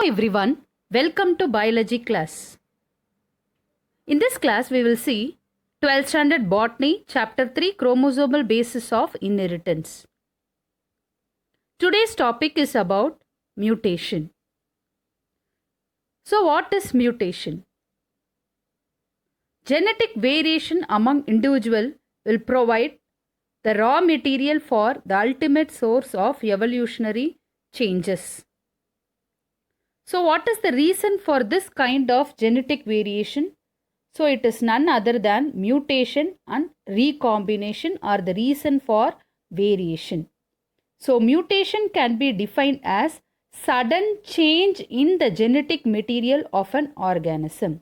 Hello everyone, welcome to biology class. In this class we will see 12th standard botany chapter 3 chromosomal basis of inheritance. Today's topic is about mutation. So what is mutation? Genetic variation among individuals will provide the raw material for the ultimate source of evolutionary changes. So what is the reason for this kind of genetic variation? So it is none other than mutation and recombination are the reason for variation. So mutation can be defined as sudden change in the genetic material of an organism.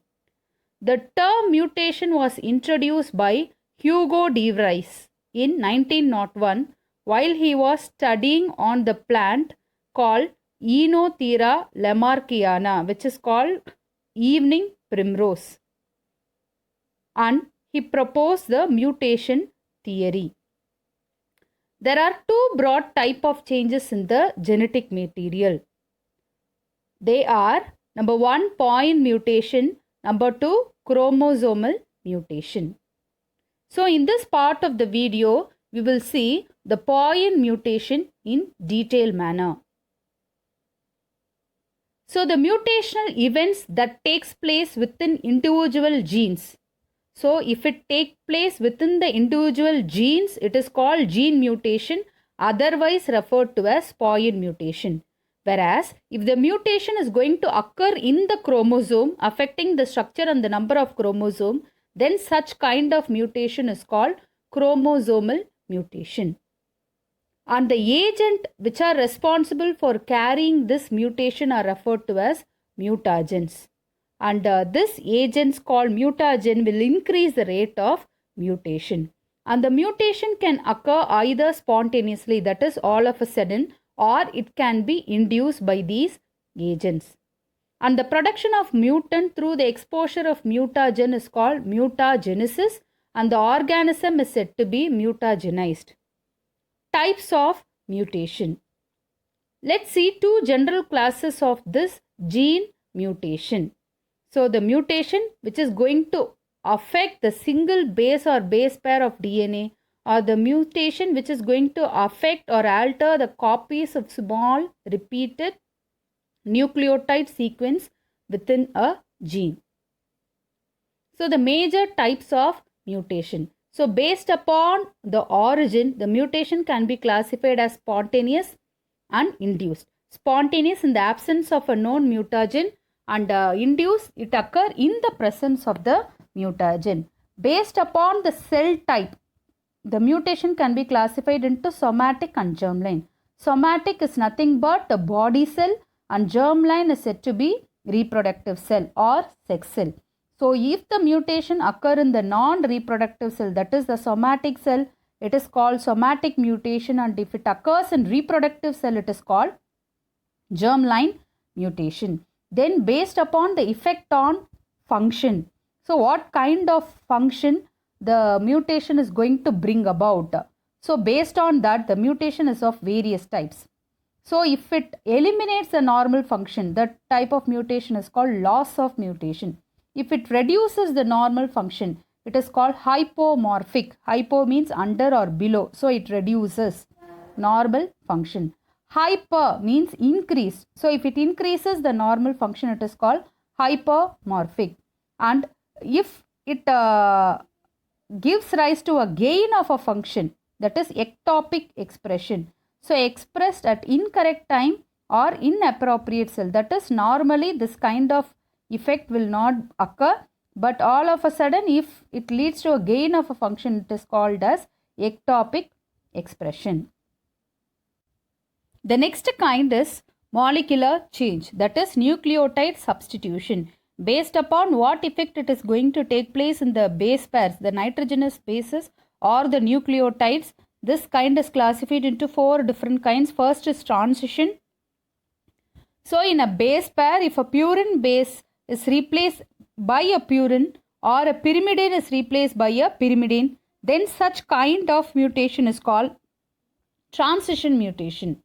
The term mutation was introduced by Hugo de Vries in 1901 while he was studying on the plant called Oenothera lamarckiana, which is called evening primrose, and he proposed the mutation theory. There are two broad types of changes in the genetic material. They are number 1 point mutation, number 2 chromosomal mutation. So in this part of the video we will see the point mutation in detailed manner. So the mutational events that takes place within individual genes. So if it takes place within the individual genes, it is called gene mutation, otherwise referred to as point mutation. Whereas if the mutation is going to occur in the chromosome affecting the structure and the number of chromosome, then such kind of mutation is called chromosomal mutation. And the agent which are responsible for carrying this mutation are referred to as mutagens. And this agents called mutagen will increase the rate of mutation. And the mutation can occur either spontaneously, that is all of a sudden, or it can be induced by these agents. And the production of mutant through the exposure of mutagen is called mutagenesis, and the organism is said to be mutagenized. Types of mutation. Let's see two general classes of this gene mutation. So the mutation which is going to affect the single base or base pair of DNA, or the mutation which is going to affect or alter the copies of small repeated nucleotide sequence within a gene. So the major types of mutation. So based upon the origin, the mutation can be classified as spontaneous and induced. Spontaneous in the absence of a known mutagen, and induced it occur in the presence of the mutagen. Based upon the cell type, the mutation can be classified into somatic and germline. Somatic is nothing but a body cell, and germline is said to be reproductive cell or sex cell. So if the mutation occur in the non-reproductive cell, that is the somatic cell, it is called somatic mutation, and if it occurs in reproductive cell, it is called germline mutation. Then based upon the effect on function, so what kind of function the mutation is going to bring about. So based on that, the mutation is of various types. So if it eliminates the normal function, that type of mutation is called loss of mutation. If it reduces the normal function, it is called hypomorphic. Hypo means under or below. So it reduces normal function. Hyper means increase. So if it increases the normal function, it is called hypermorphic. And if it gives rise to a gain of a function, that is ectopic expression. So expressed at incorrect time or inappropriate cell, that is normally this kind of effect will not occur, but all of a sudden if it leads to a gain of a function, it is called as ectopic expression. The next kind is molecular change, that is nucleotide substitution. Based upon what effect it is going to take place in the base pairs, the nitrogenous bases or the nucleotides, this kind is classified into 4 different kinds. First is transition. So in a base pair, if a purine base is replaced by a purine or a pyrimidine is replaced by a pyrimidine, then such kind of mutation is called transition mutation.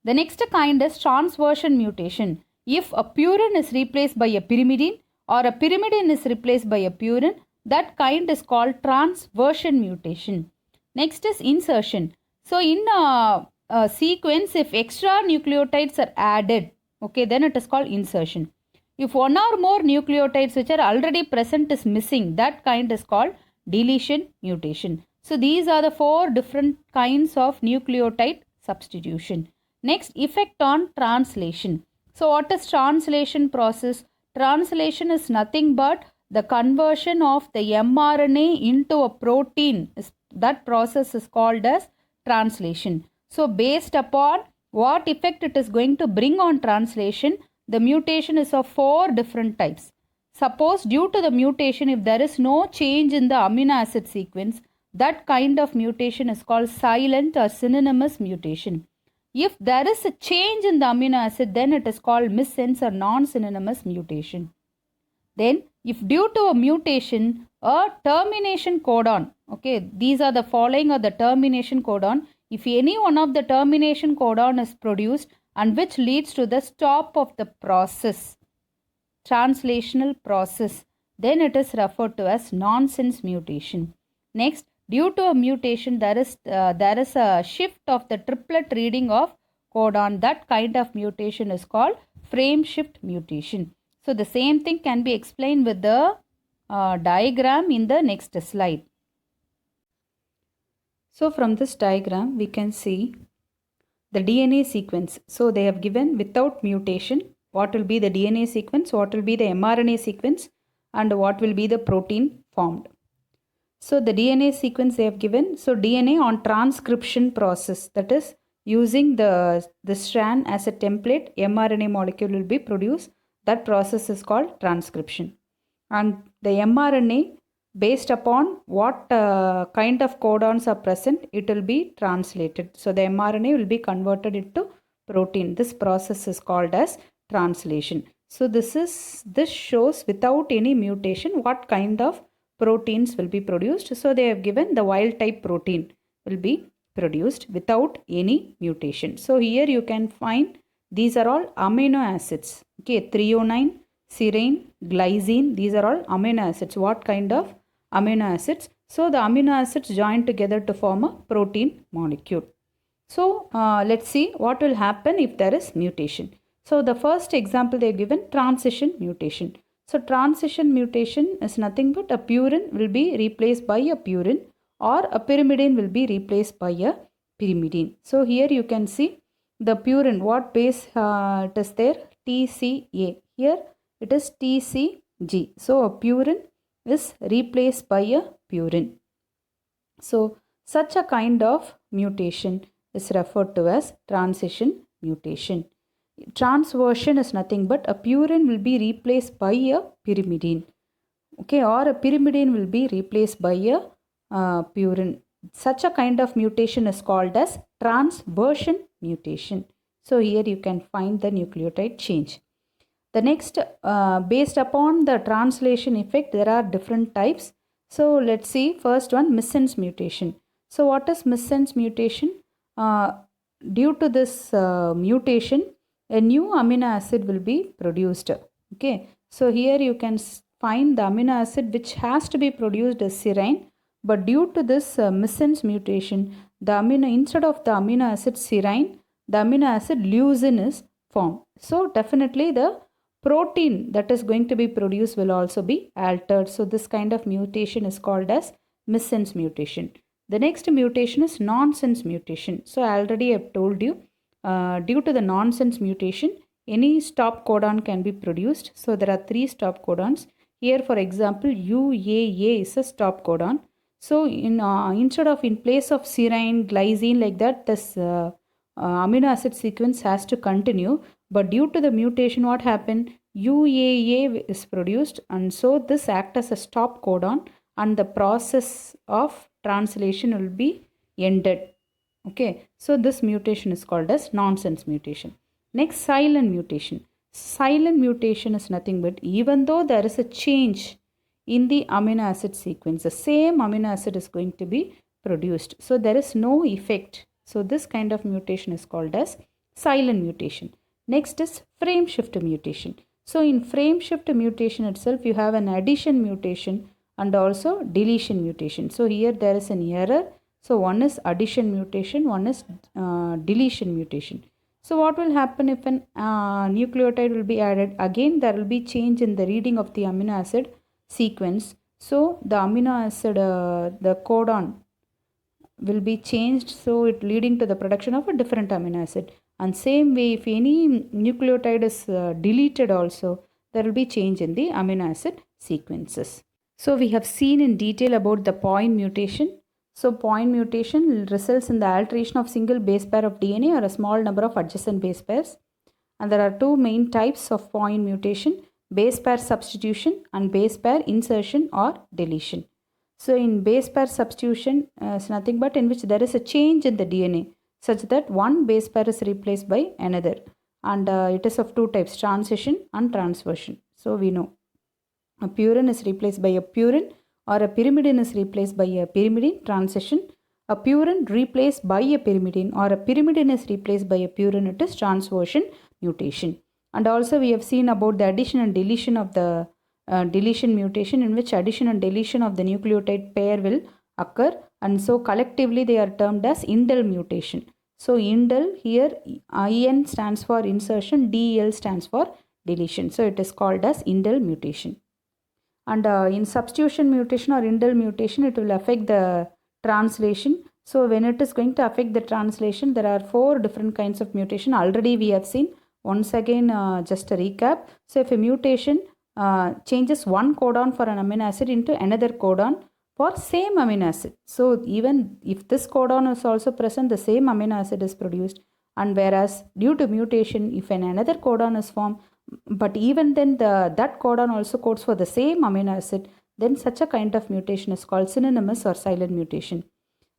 The next kind is transversion mutation. If a purine is replaced by a pyrimidine or a pyrimidine is replaced by a purine, that kind is called transversion mutation. Next is insertion. So in a sequence, if extra nucleotides are added, okay, then it is called insertion. If one or more nucleotides which are already present is missing, that kind is called deletion mutation. So these are the 4 different kinds of nucleotide substitution. Next, effect on translation. So what is translation process? Translation is nothing but the conversion of the mRNA into a protein. That process is called as translation. So based upon what effect it is going to bring on translation, the mutation is of 4 different types. Suppose due to the mutation, if there is no change in the amino acid sequence, that kind of mutation is called silent or synonymous mutation. If there is a change in the amino acid, then it is called missense or non-synonymous mutation. Then, if due to a mutation, a termination codon, okay, these are the following are the termination codon. If any one of the termination codon is produced and which leads to the stop of the process, translational process, then it is referred to as nonsense mutation. Next, due to a mutation, there is a shift of the triplet reading of codon. That kind of mutation is called frame shift mutation. So the same thing can be explained with the diagram in the next slide. So from this diagram, we can see the DNA sequence. So they have given without mutation, what will be the DNA sequence, what will be the mRNA sequence, and what will be the protein formed. So the DNA sequence they have given. So DNA on transcription process, that is using the strand as a template, mRNA molecule will be produced. That process is called transcription. And the mRNA, based upon what kind of codons are present, it will be translated. So the mRNA will be converted into protein. This process is called as translation. So this shows without any mutation what kind of proteins will be produced. So they have given the wild type protein will be produced without any mutation. So here you can find these are all amino acids. Okay, threonine, serine, glycine, these are all amino acids. What kind of amino acids? So the amino acids join together to form a protein molecule. So let's see what will happen if there is mutation. So the first example they have given, transition mutation. So transition mutation is nothing but a purine will be replaced by a purine or a pyrimidine will be replaced by a pyrimidine. So here you can see the purine, what base it is there? TCA. Here it is TCG. So a purine is replaced by a purine. So such a kind of mutation is referred to as transition mutation. Transversion is nothing but a purine will be replaced by a pyrimidine. Okay, or a pyrimidine will be replaced by a purine. Such a kind of mutation is called as transversion mutation. So here you can find the nucleotide change. The next, based upon the translation effect, there are different types. So let's see, first one, missense mutation. So what is missense mutation? Due to this mutation, a new amino acid will be produced. Okay, so here you can find the amino acid which has to be produced as serine, but due to this missense mutation, the instead of the amino acid serine, the amino acid leucine is formed. So definitely the protein that is going to be produced will also be altered. So this kind of mutation is called as missense mutation. The next mutation is nonsense mutation. So I already have told you, due to the nonsense mutation, any stop codon can be produced. So there are 3 stop codons. Here for example, UAA is a stop codon. So instead of in place of serine, glycine like that, this amino acid sequence has to continue. But due to the mutation, what happened? UAA is produced, and so this acts as a stop codon and the process of translation will be ended. Okay, so this mutation is called as nonsense mutation. Next, silent mutation. Silent mutation is nothing but even though there is a change in the amino acid sequence, the same amino acid is going to be produced. So there is no effect. So this kind of mutation is called as silent mutation. Next is frame shift mutation. So in frame shift mutation itself, you have an addition mutation and also deletion mutation. So here there is an error. So one is addition mutation, one is deletion mutation. So what will happen if an nucleotide will be added? Again, there will be change in the reading of the amino acid sequence. So the amino acid, the codon will be changed, so it leading to the production of a different amino acid. And same way, if any nucleotide is deleted also, there will be change in the amino acid sequences. So we have seen in detail about the point mutation. So point mutation results in the alteration of single base pair of DNA or a small number of adjacent base pairs. And there are two main types of point mutation: base pair substitution and base pair insertion or deletion. So in base pair substitution is nothing but in which there is a change in the DNA such that one base pair is replaced by another, and it is of two types: transition and transversion. So we know a purine is replaced by a purine, or a pyrimidine is replaced by a pyrimidine, transition. A purine replaced by a pyrimidine, or a pyrimidine is replaced by a purine, it is transversion mutation. And also we have seen about the addition and deletion of the deletion mutation, in which addition and deletion of the nucleotide pair will occur, and so collectively they are termed as indel mutation. So indel, here IN stands for insertion, DL stands for deletion. So it is called as indel mutation. And in substitution mutation or indel mutation, it will affect the translation. So when it is going to affect the translation, there are 4 different kinds of mutation. Already we have seen. Once again, just a recap. So if a mutation changes one codon for an amino acid into another codon for same amino acid. So even if this codon is also present, the same amino acid is produced. And whereas due to mutation, if another codon is formed, but even then that codon also codes for the same amino acid, then such a kind of mutation is called synonymous or silent mutation.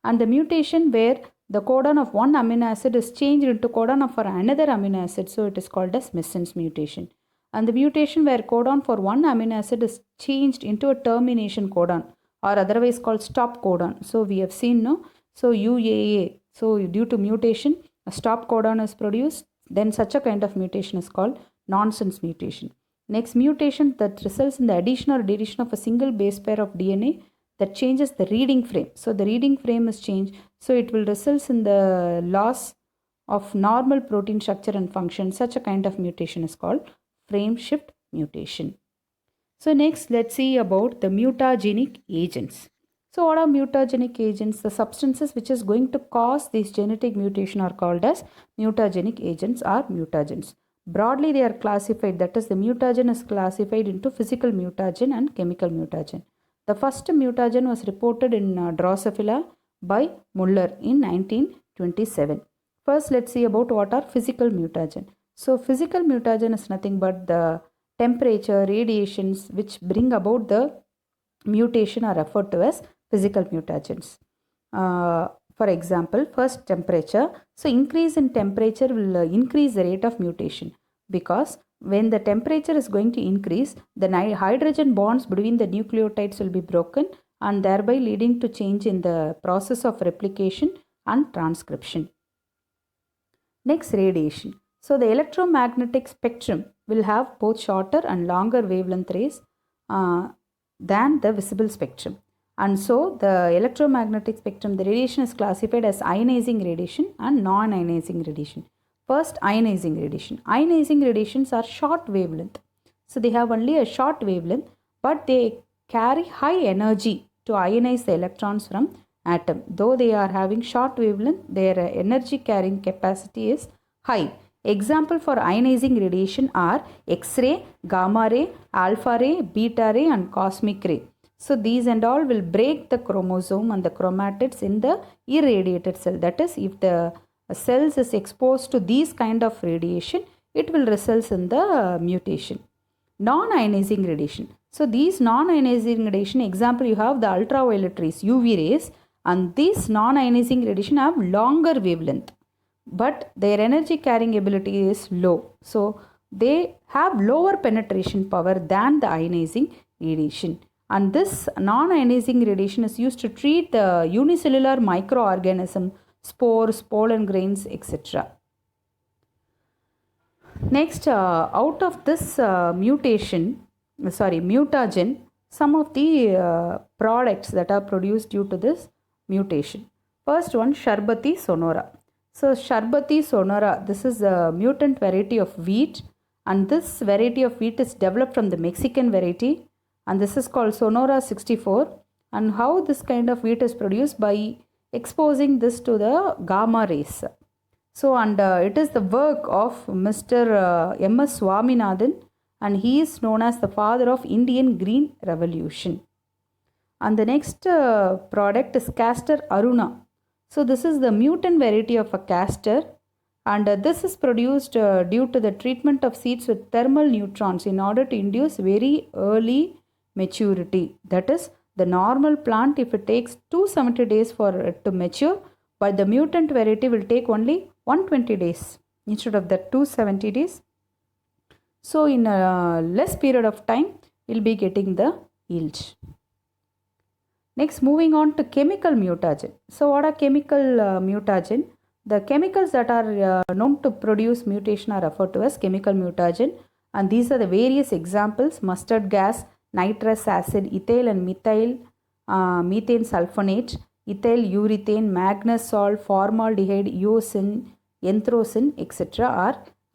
And the mutation where the codon of one amino acid is changed into codon of another amino acid, so it is called as missense mutation. And the mutation where codon for one amino acid is changed into a termination codon, or otherwise called stop codon. So we have seen, no? So UAA, so due to mutation, a stop codon is produced, then such a kind of mutation is called nonsense mutation. Next, mutation that results in the addition or deletion of a single base pair of DNA that changes the reading frame. So the reading frame is changed, so it will result in the loss of normal protein structure and function. Such a kind of mutation is called frame shift mutation. So next, let's see about the mutagenic agents. So what are mutagenic agents? The substances which is going to cause this genetic mutation are called as mutagenic agents or mutagens. Broadly they are classified, that is the mutagen is classified into physical mutagen and chemical mutagen. The first mutagen was reported in Drosophila by Muller in 1927. First, let's see about what are physical mutagen. So physical mutagen is nothing but the temperature, radiations which bring about the mutation are referred to as physical mutagens. For example, first temperature. So increase in temperature will increase the rate of mutation, because when the temperature is going to increase, the hydrogen bonds between the nucleotides will be broken, and thereby leading to change in the process of replication and transcription. Next, radiation. So the electromagnetic spectrum will have both shorter and longer wavelength rays than the visible spectrum. And so the electromagnetic spectrum, the radiation is classified as ionizing radiation and non-ionizing radiation. First, ionizing radiation. Ionizing radiations are short wavelength. So they have only a short wavelength, but they carry high energy to ionize the electrons from atom. Though they are having short wavelength, their energy carrying capacity is high. Example for ionizing radiation are X-ray, gamma ray, alpha ray, beta ray and cosmic ray. So these and all will break the chromosome and the chromatids in the irradiated cell. That is, if the cells is exposed to these kind of radiation, it will result in the mutation. Non-ionizing radiation. So these non-ionizing radiation, example you have the ultraviolet rays, UV rays, and these non-ionizing radiation have longer wavelength, but their energy carrying ability is low. So they have lower penetration power than the ionizing radiation. And this non-ionizing radiation is used to treat the unicellular microorganism, spores, pollen grains, etc. Next, out of this mutagen, some of the products that are produced due to this mutation. First one, Sharbati sonora. So, Sharbati sonora, this is a mutant variety of wheat, and this variety of wheat is developed from the Mexican variety, and this is called Sonora 64. And how this kind of wheat is produced? By exposing this to the gamma rays. So, and it is the work of Mr. M.S. Swaminathan, and he is known as the father of Indian Green Revolution. And the next product is Castor Aruna. So, this is the mutant variety of a castor, and this is produced due to the treatment of seeds with thermal neutrons in order to induce very early maturity. That is, the normal plant, if it takes 270 days for it to mature, but the mutant variety will take only 120 days instead of the 270 days. So, in a less period of time, we'll be getting the yield. Next, moving on to chemical mutagen. So, what are chemical mutagen? The chemicals that are known to produce mutation are referred to as chemical mutagen, and these are the various examples: mustard gas, nitrous acid, ethyl and methyl, methane sulfonate, ethyl urethane, manganese salt, formaldehyde, eosin, anthracene, etc.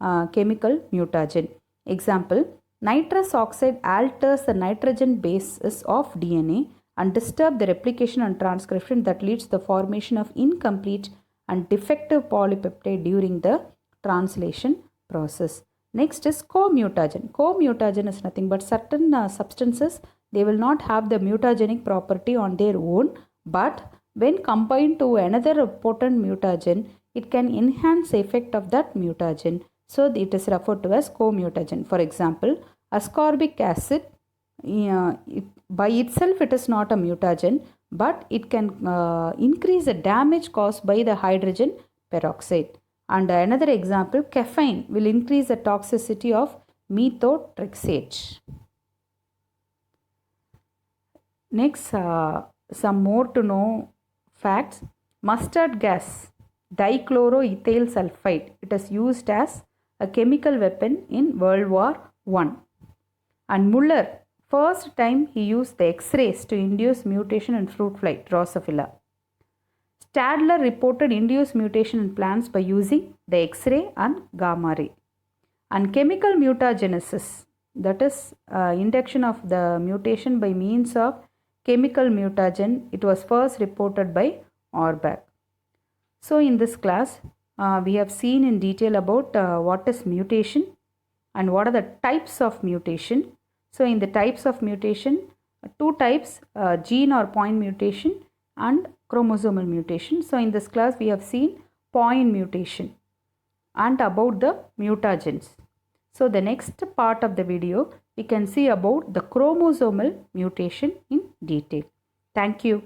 are chemical mutagen. Example: nitrous oxide alters the nitrogen bases of DNA and disturb the replication and transcription that leads to the formation of incomplete and defective polypeptide during the translation process. Next is co-mutagen. Co-mutagen is nothing but certain substances, they will not have the mutagenic property on their own, but when combined to another potent mutagen, it can enhance the effect of that mutagen. So, it is referred to as co-mutagen. For example, ascorbic acid, by itself it is not a mutagen, but it can increase the damage caused by the hydrogen peroxide. And another example, caffeine will increase the toxicity of methotrexate. Next, some more to know facts. Mustard gas, dichloroethyl sulfide, it is used as a chemical weapon in World War I. And Muller, first time he used the X-rays to induce mutation in fruit fly, Drosophila. Stadler reported induced mutation in plants by using the X-ray and gamma ray. And chemical mutagenesis, that is induction of the mutation by means of chemical mutagen, it was first reported by Orbach. So, in this class, we have seen in detail about what is mutation and what are the types of mutation. So, in the types of mutation, two types, gene or point mutation and chromosomal mutation. So, in this class, we have seen point mutation and about the mutagens. So, the next part of the video, we can see about the chromosomal mutation in detail. Thank you.